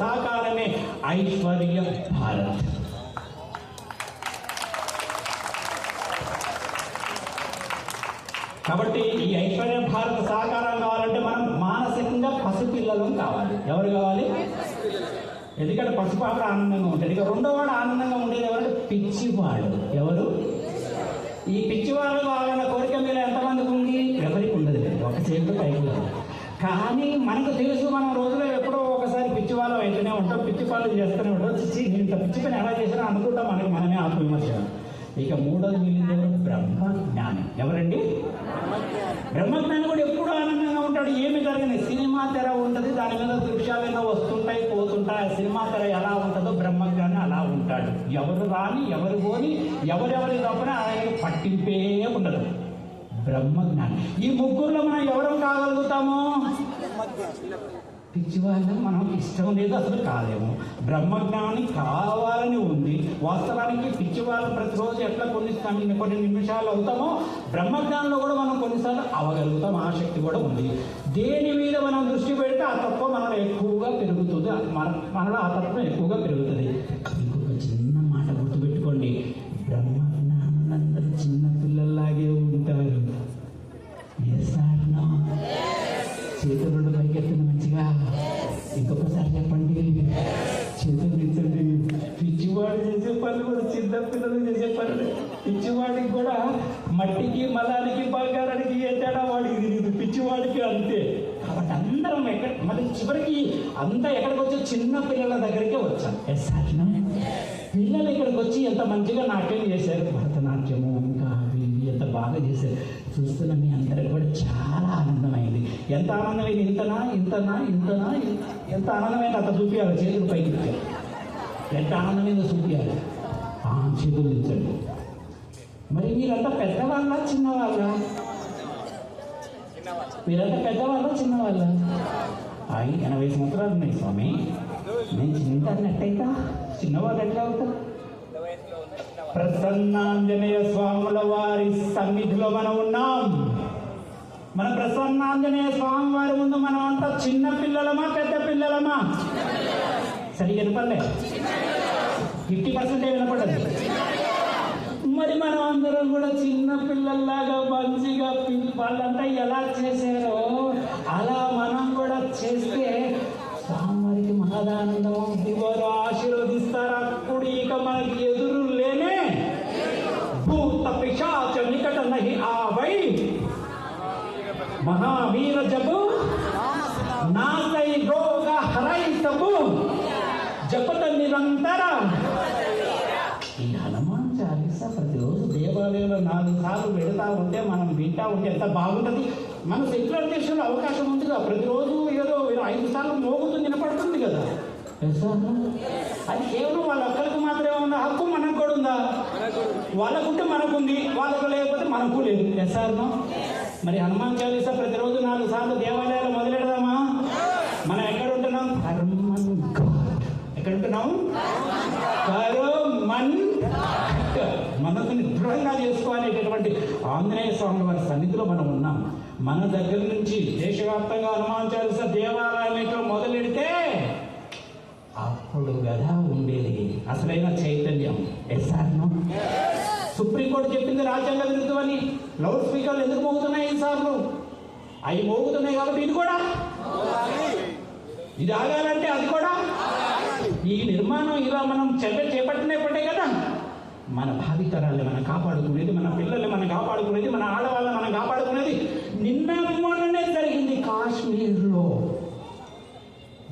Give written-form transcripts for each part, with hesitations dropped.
సాకారమే ఐశ్వర్య భారత్. కాబట్టి ఈ ఐశ్వర్య భారత్ సాకారం కావాలంటే మనం మానసికంగా పసిపిల్లలం కావాలి. ఎవరు కావాలి? ఎందుకంటే పసిపాపడు ఆనందంగా ఉంటాడు. ఇక రెండోవాడు ఆనందంగా ఉండేది ఎవరంటే పిచ్చివాడు. ఎవరు? ఈ పిచ్చివాడు కావాలన్న కోరిక మీద ఎంతమందికి ఉంది? ఎవరికి ఉండదు, ఒక చేతితో పైకి లేదు. కానీ మనకు తెలుసు, మనం రోజులో ఎప్పుడో ఒకసారి పిచ్చివాళ్ళం అయితేనే ఉంటాం, పిచ్చి పాలు చేస్తూనే ఉంటాం. ఇంత పిచ్చి పని ఎలా చేసినా అనుకుంటాం, మనమే ఆత్మవిమర్శ. ఇక మూడోది మిగిలింది ఎవరు? బ్రహ్మజ్ఞాని. ఎవరండి? బ్రహ్మజ్ఞాని కూడా ఎప్పుడు ఆనందంగా ఉంటాడు. ఏమి జరిగిన సినిమా తెర ఉంటుంది, దాని మీద దృశ్యాలు ఎన్నో వస్తుంటాయి పోతుంటాయి. ఆ సినిమా తెర ఎలా ఉంటుందో బ్రహ్మజ్ఞాని అలా ఉంటాడు. ఎవరు రాని ఎవరు పోని ఎవరెవరి తప్పన ఆయనకి పట్టింపే ఉండదు. బ్రహ్మజ్ఞాని. ఈ ముగ్గురులో మనం ఎవరు కాగలుగుతాము? పిచ్చివాళ్ళం మనం ఇష్టం లేదు, అసలు కాలేము. బ్రహ్మజ్ఞాని కావాలని ఉంది. వాస్తవానికి పిచ్చివాళ్ళు ప్రతిరోజు ఎట్లా కొన్ని నిమిషాలు అవుతామో బ్రహ్మజ్ఞానంలో కూడా మనం కొన్నిసార్లు అవగలుగుతాం. ఆ శక్తి కూడా ఉంది. దేని మీద మనం దృష్టి పెడితే ఆ తత్వం మనలో ఎక్కువగా పెరుగుతుంది, మనలో ఆ తత్వం ఎక్కువగా పెరుగుతుంది. ఇంకొక చిన్న మాట గుర్తుపెట్టుకోండి, బ్రహ్మజ్ఞానులందరూ చిన్న పిల్లల్లాగే ఉంటారు. చేతులు పైకెత్తుంది మంచిగా. ఇంకొకసారి చెప్పండి, చేతులు తెచ్చండి. పిచ్చివాడు చేసే పనులు కూడా చిన్న పిల్లలు చేసే పనులు. పిచ్చివాడికి కూడా మట్టికి మలానికి బంగారానికి ఏ తేడా వాడికి తెలియదు, పిచ్చివాడికి అంతే. కాబట్టి అందరం మళ్ళీ చివరికి అంతా ఎక్కడికి వచ్చి చిన్న పిల్లల దగ్గరికే వచ్చాం. పిల్లలు ఇక్కడికి వచ్చి ఎంత మంచిగా నాట్యం చేశారు, భరతనాట్యము ఇంకా అవి ఎంత బాగా చేశారు. చూస్తున్న మీ అందరికి కూడా చాలా ఆనందమైంది. ఎంత ఆనందమైంది? ఇంతనా ఇంతనా ఇంతనా ఎంత ఆనందమైంది అంత చూపించాలి. చేతులు పైకి ఎంత ఆనందమైందో చూపించాలి. చేతులు తెచ్చండి. మరి మీరంతా పెద్దవాళ్ళ చిన్నవాళ్ళ? మీరంతా పెద్దవాళ్ళ చిన్నవాళ్ళ? 80 సంవత్సరాలు ఉన్నాయి స్వామి. నేను చిన్నట్టయితా చిన్నవాళ్ళు ఎట్లా అవుతా? ప్రసన్నాంజనేయ స్వాముల వారి సన్నిధిలో మనం ఉన్నాం. మన ప్రసన్నాంజనేయ స్వామి వారి ముందు మనం అంతా చిన్న పిల్లలమా పెద్ద పిల్లలమా? సరిగ్గా వినపడలే, 50% వినపడదు. మరి మనం అందరం కూడా చిన్న పిల్లల్లాగా మంచిగా వాళ్ళంతా ఎలా చేశారో అలా మనం కూడా చేస్తే స్వామివారికి మహదానందం. దివారు ఆశీర్వదిస్తారు. అప్పుడు ఇక మనకి ఎదురు లేనే భూత పిశాచ నికట నహి ఆవై మహావీర జబు నాసై రోగ హరై సబు జపత నిరంతర. ఈ హనుమాన్ చాలీసా ప్రతిరోజు దేవాలయంలో 4 సార్లు పెడతా ఉంటే మనం వింటా ఉంటే ఎంత బాగుంటుంది. మన సెక్యులర్ దేశంలో అవకాశం ఉంది కదా, ప్రతిరోజు ఏదో 5 సార్లు మోగుతుంది, వినపడుతుంది కదా. అది కేవలం వాళ్ళ ఒక్కరికి మాత్రమే ఉన్న హక్కు మనకు కూడా ఉందా? వాళ్ళకుంటే మనకుంది, వాళ్ళకు లేకపోతే మనకు లేదు. ఎస్ఆర్నో? మరి హనుమాన్ చాలీసా ప్రతిరోజు 4 సార్లు దేవాలయాలు మొదలెడదామా? మనం ఎక్కడ ఉంటున్నాం? ఎక్కడ ఉంటున్నాం? మనసుని దృఢంగా చేసుకోవాలనేటటువంటి ఆంజనేయ స్వామి వారి సన్నిధిలో మనం ఉన్నాం. మన దగ్గర నుంచి దేశవ్యాప్తంగా హనుమాన్ చాలీసా దేవాలయంలో మొదలెడితే అప్పుడు కదా ఉండేది అసలైన చైతన్యం. ఎస్ఆర్నో? సుప్రీంకోర్టు చెప్పింది రాజ్యాంగ విరుద్ధం అని. లౌడ్ స్పీకర్లు ఎందుకు మోగుతున్నాయి ఈసార్లు? అవి మోగుతున్నాయి కాబట్టి ఇది కూడా, ఇది ఆగాలంటే అది కూడా. ఈ నిర్మాణం ఇలా మనం చేపట్టినప్పుడే కదా మన భావితరాల్ని మనం కాపాడుకునేది, మన పిల్లల్ని మనం కాపాడుకునేది, మన ఆడవాళ్ళని మనం కాపాడుకునేది. మొన్ననే జరిగింది కాశ్మీర్లో.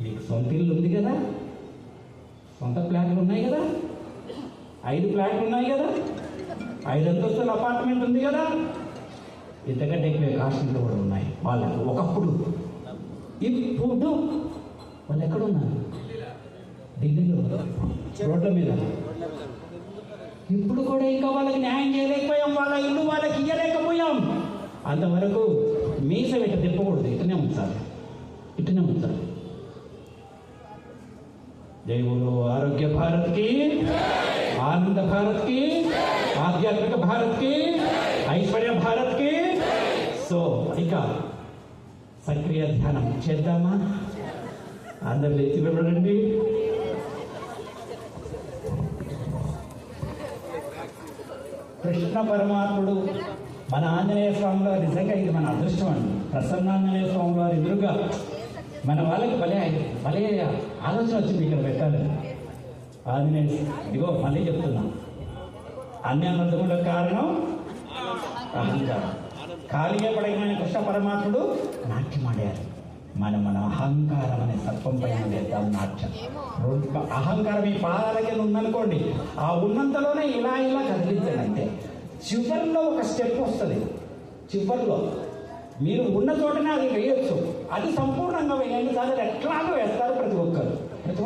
మీకు సొంత ఇల్లు ఉంది కదా, సొంత ఫ్లాట్లు ఉన్నాయి కదా, 5 ఫ్లాట్లు ఉన్నాయి కదా, 5 అంతస్తుల అపార్ట్మెంట్ ఉంది కదా. ఇంతకంటే ఎక్కువ కాశ్మీర్లో కూడా ఉన్నాయి వాళ్ళకు ఒకప్పుడు. ఇప్పుడు వాళ్ళు ఎక్కడున్నారు? ఢిల్లీలో రోడ్ల మీద. ఇప్పుడు కూడా ఇంకా వాళ్ళకి న్యాయం చేయలేకపోయాం, వాళ్ళ ఇల్లు వాళ్ళకి ఇయ్యలేకపోయాం. అంతవరకు మీస ఇట్లా తిప్పకూడదు, ఇట్లనే ఉంచాలి, ఇట్లనే ఉంచాలి. జై బోలో ఆరోగ్య భారత్ కి, ఆనంద భారత్ కి, ఆధ్యాత్మిక భారత్ కి, ఐశ్వర్య భారత్ కి. సో ఇక సక్రియ ధ్యానం చేద్దామా? అందరు లేచి నిలబడండి. కృష్ణ పరమాత్ముడు మన ఆంజనేయ స్వామి వారు నిజంగా ఇది మన అదృష్టం అండి. ప్రసన్నాంజనేయ స్వామి వారి ఎదురుగా మన వాళ్ళకి భలే ఆలోచన వచ్చింది ఇక్కడ పెట్టాలని. ఆంజనేయ ఇదిగో మళ్ళీ చెప్తున్నా, అన్ని అనంతములకు కారణం అహంకారం. ఖాళీగా పడిన కృష్ణ పరమాత్ముడు నాట్యమాడారు. మన అహంకారం అనే సర్పం పైన వేద్దాం నాట్యం. అహంకారం ఈ పాదాల కింద ఉందనుకోండి, ఆ ఉన్నంతలోనే ఇలా కదిలించండి అంతే. చివరిలో ఒక స్టెప్ వస్తుంది. చివరిలో మీరు ఉన్న చోటనే అది వేయొచ్చు. అది సంపూర్ణంగా వేయండి సార్, ఎట్లాగో వేస్తారు, ప్రతి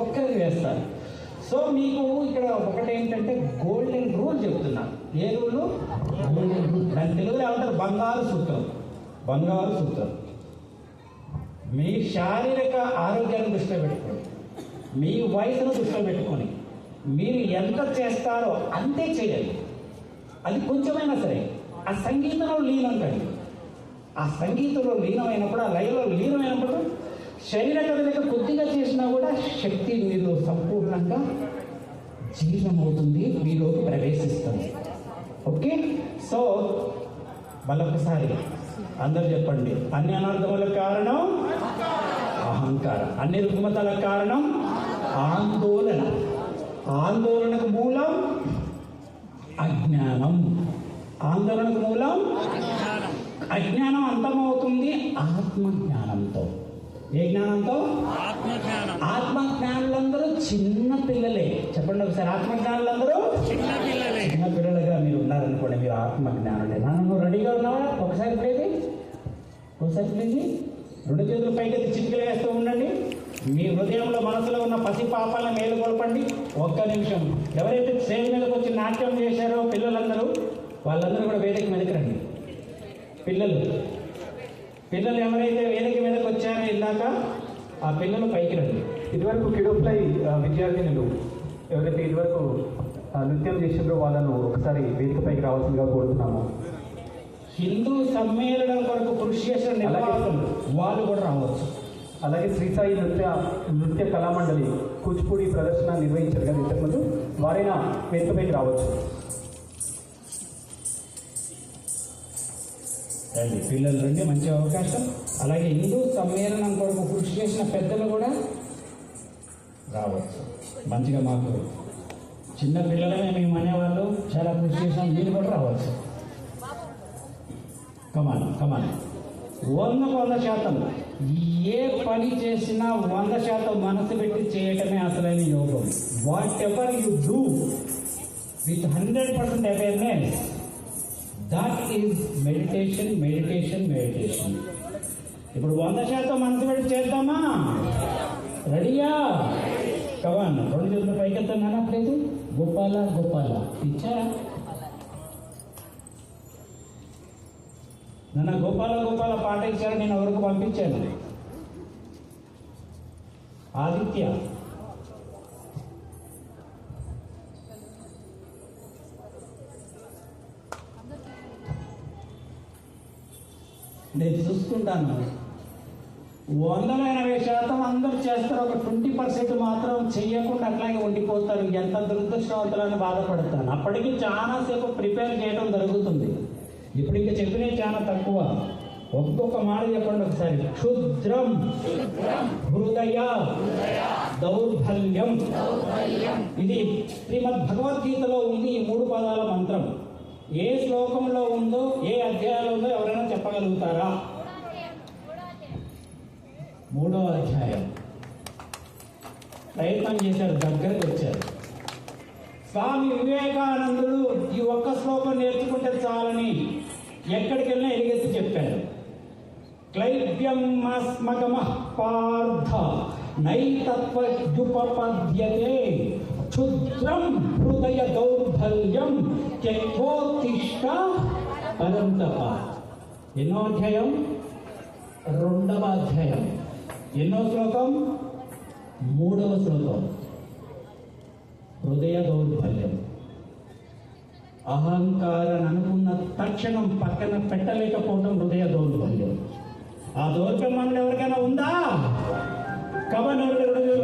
ఒక్కరికి వేస్తారు. సో మీకు ఇక్కడ ఒకటి ఏంటంటే గోల్డెన్ రూల్ చెప్తున్నా. ఏ రూలు? Golden rule. దాని తెలుగులో ఏమంటారు? బంగారు సూత్రం. మీ శారీరక ఆరోగ్యాన్ని దృష్టిలో పెట్టుకోండి, మీ వయసును దృష్టిలో పెట్టుకొని మీరు ఎంత చేస్తారో అంతే చేయాలి. అది కొంచెమైనా సరే ఆ సంగీతంలో లీనం కండి. ఆ సంగీతంలో లీనమైనప్పుడు, ఆ లయలో లీనమైనప్పుడు శరీర కదలిక కొద్దిగా చేసినా కూడా శక్తి మీరు సంపూర్ణంగా జీర్ణమవుతుంది, మీలోకి ప్రవేశిస్తుంది. ఓకే, సో మళ్ళొకసారి అందరు చెప్పండి. అన్ని అనర్థములకు కారణం అహంకారం, అన్ని రుగ్మతలకు కారణం ఆందోళన, ఆందోళనకు మూలం అజ్ఞానం, ఆందోళనకు మూలం అజ్ఞానం అంతమవుతుంది ఆత్మజ్ఞానంతో. ఏ జ్ఞానంతో? ఆత్మజ్ఞానులందరూ చిన్న పిల్లలే. చెప్పండి ఒకసారి, ఆత్మజ్ఞానులందరూ చిన్న పిల్లలుగా మీరు ఉన్నారనుకోండి, మీరు ఆత్మజ్ఞానులే. నన్ను రెడీగా ఉన్నావా? ఒకసారి ప్లేది రెండు చేతులు పైకి చిటికలు వేస్తూ ఉండండి. మీ హృదయంలో మనసులో ఉన్న పసి పాపాలను మేలుకొల్పండి. ఒక్క నిమిషం. ఎవరైతే స్టేజ్ మీదకి వచ్చి నాట్యం చేశారో పిల్లలందరూ, వాళ్ళందరూ కూడా వేదిక మీదకి రండి. పిల్లలు ఎవరైతే వేదిక మీదకి వచ్చారో ఇందాక, ఆ పిల్లలు పైకి రండి. ఇదివరకు కిడోప్లై విద్యార్థినులు ఎవరైతే ఇదివరకు నృత్యం చేసిండ్రో వాళ్ళను ఒకసారి వేదిక పైకి రావాల్సిందిగా కోరుతున్నాము. హిందూ సమ్మేళనం కొరకు కృషి చేసిన నిర్వాహకులు వాళ్ళు కూడా రావచ్చు. అలాగే శ్రీసాయి నృత్య కళామండలి కూచిపూడి ప్రదర్శన నిర్వహించారు కదా ఇంతకుముందు, వారైనా వేదిక పైకి రావచ్చు. రండి పిల్లలు రండి, మంచి అవకాశం. అలాగే హిందూ సమ్మేళనం కొరకు కృషి చేసిన పెద్దలు కూడా రావచ్చు. మంచిగా మాకు చిన్న పిల్లలనే మేము అనేవాళ్ళు చాలా కృషి చేసినాం, మీరు కూడా రావచ్చు. కమాన్ 100% ఏ పని చేసినా 100% మనసు పెట్టి చేయటమే అసలైన యోగం. What ever you do with 100% awareness, that is meditation. ఇప్పుడు 100% మనసు పెట్టి చేద్దామా? రెడీయా? కమాన్, రెండు చేతులు పైకెత్తాను. అట్లేదు గోపాల ఇచ్చారా? నన్ను గోపాల పాట ఇచ్చారు, నేను ఎవరికి పంపించాను? ఆదిత్య. నేను చూసుకుంటాను. 180% అందరూ చేస్తారు, ఒక 20% మాత్రం చెయ్యకుండా అట్లాగే ఉండిపోతారు. ఎంత దురదృష్టవంతులని బాధపడతాను. అప్పటికి చాలాసేపు ప్రిపేర్ చేయడం జరుగుతుంది. ఇప్పుడు ఇంకా చెప్పినవి చాలా తక్కువ. ఒక్కొక్క మాట చెప్పండి ఒకసారి. క్షుద్రం హృదయ దౌర్బల్యం. ఇది శ్రీమద్ భగవద్గీతలో ఉంది. ఈ 3 పదాల మంత్రం ఏ శ్లోకంలో ఉందో, ఏ అధ్యాయంలో ఉందో ఎవరైనా చెప్పగలుగుతారా? 3వ అధ్యాయం. ప్రయత్నం చేశారు, దగ్గరకు వచ్చారు. స్వామి వివేకానందుడు ఈ ఒక్క శ్లోకం నేర్చుకుంటే చాలని ఎక్కడికి వెళ్ళినా ఎలుగెత్తి చెప్పారు. క్లైవ్యమస్మగమః పార్థ నైతత్వద్యుపపద్యతే క్షుద్రం హృదయ దౌర్బల్యం త్యక్తోత్తిష్ట పరంతప. ఎన్నో అధ్యాయం? 2వ అధ్యాయం. ఎన్నో శ్లోకం? 3వ శ్లోకం. హృదయ దౌర్బల్యం. అహంకారాన్ని అనుకున్న తక్షణం పక్కన పెట్టలేకపోవడం హృదయ దౌర్బల్యం. ఆ దౌర్బల్యం మనలో ఎవరికైనా ఉందా? కబన్ ఎవరు